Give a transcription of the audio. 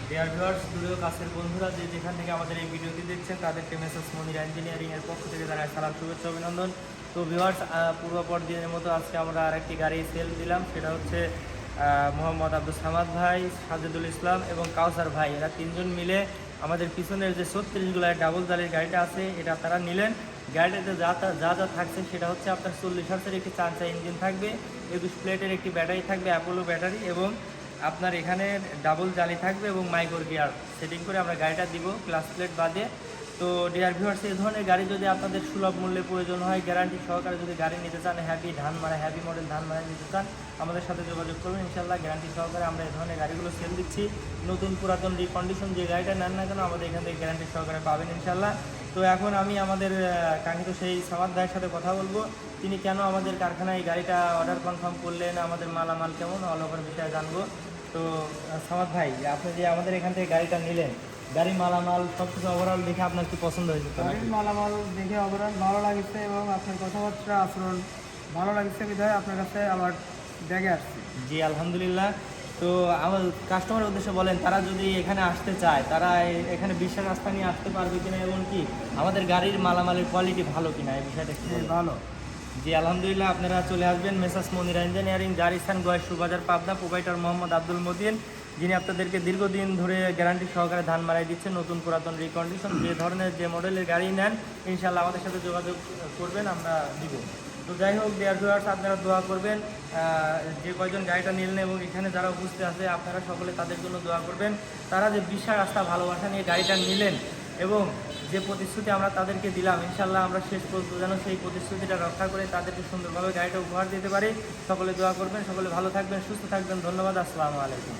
Dear viewers, দূরেও কাছের বন্ধুরা যে যেখান থেকে আমাদের এই ভিডিওটি দেখছেন তাদেরকে মেসেজ মনিরা ইঞ্জিনিয়ারিংয়ের পক্ষ থেকে জানাই সালাম, শুভেচ্ছা, অভিনন্দন। তো ভিউয়ার্স, পূর্বপর দিনের মতো আজকে আমরা আরেকটি গাড়ি সেল দিলাম। সেটা হচ্ছে মোহাম্মদ আব্দুল সামাদ ভাই, সাজেদুল ইসলাম এবং কাউসার ভাই। এরা তিনজন মিলে আমাদের পিছনের যে 36 গুলার ডাবল জালির গাড়িটা আছে এটা তারা নিলেন। গাড়িটাতে যা যা থাকছে সেটা হচ্ছে আপনার 40 হার্সের একটি চাঞ্চা ইঞ্জিন থাকবে, 21 প্লেটের একটি ব্যাটারি থাকবে, অ্যাপোলো ব্যাটারি, এবং আপনার এখানে ডাবল জালি থাকবে এবং মাইক্রো গিয়ার সেটিং করে আমরা গাড়িটা দিব ক্লাস প্লেট বাদে। তো ডিয়ার ভিউয়ার্স, এই ধরনের গাড়ি যদি আপনাদের সুলভ মূল্যে প্রয়োজন হয়, গ্যারান্টি সহকারে যদি গাড়ি নিতে চান, হ্যাভি মডেল ধান মারা নিতে চান, আমাদের সাথে যোগাযোগ করবেন। ইনশাল্লাহ গ্যারান্টি সহকারে আমরা এই ধরনের গাড়িগুলো সেল দিচ্ছি। নতুন পুরাতন রিকন্ডিশন যে গাড়িটা নেন না কেন আমাদের এখান থেকে গ্যারান্টি সহকারে পাবেন ইনশাল্লাহ। তো এখন আমি আমাদের কাঙ্ক্ষিত সেই সামাদ ভাইয়ের সাথে কথা বলবো, তিনি কেন আমাদের কারখানায় এই গাড়িটা অর্ডার কনফার্ম করলেন, আমাদের মালামাল কেমন, অল ওভার বিষয়ে জানবো। তো সামাদ ভাই, আপনি যে আমাদের এখান থেকে গাড়িটা নিলেন, গাড়ি মালামাল সব কিছু ওভারঅল দেখে আপনার কি পছন্দ হয়েছে? গাড়ির মালামাল দেখে ওভারঅল ভালো লাগছে এবং আপনার কথাবার্তা আচরণ ভালো লাগছে বিধায় আপনার কাছে আবার দেখে আসছি। জি আলহামদুলিল্লাহ। তো আমার কাস্টমারের উদ্দেশ্যে বলেন, তারা যদি এখানে আসতে চায় তারা এখানে বিশ্বাস আস্থা নিয়ে আসতে পারবে কিনা, এবং কি আমাদের গাড়ির মালামালের কোয়ালিটি ভালো কিনা, এই বিষয়টা একটু বলুন। ভালো। জি আলহামদুলিল্লাহ, আপনারা চলে আসবেন মেসাজ মনিরা ইঞ্জিনিয়ারিং, যার স্থান গয়েশ সুবাজার, পাবনা। প্রোপাইটার মোহাম্মদ আব্দুল মতিন, যিনি আপনাদেরকে দীর্ঘদিন ধরে গ্যারান্টি সহকারে ধান মারাই দিচ্ছেন। নতুন পুরাতন রিকন্ডিশন যে ধরনের যে মডেলের গাড়ি নেন ইনশাল্লাহ আমাদের সাথে যোগাযোগ করবেন, আমরা দিব। তো যাই হোক ডিয়ার ভিউয়ার্স, আপনারা দোয়া করবেন। যে কয়জন গাড়িটা নিলেন এবং এখানে যারা উপস্থিত আছে আপনারা সকলে তাদের জন্য দোয়া করবেন। তারা যে বিশ্বাস আস্থা ভালোবাসা নিয়ে গাড়িটা নিলেন এবং যে প্রতিশ্রুতি আমরা তাদেরকে দিলাম, ইনশাল্লাহ আমরা শেষ পর্যন্ত যেন সেই প্রতিশ্রুতিটা রক্ষা করে তাদেরকে সুন্দরভাবে গাড়িটা উপহার দিতে পারি। সকলে দোয়া করবেন, সকলে ভালো থাকবেন, সুস্থ থাকবেন। ধন্যবাদ, আসসালামু আলাইকুম।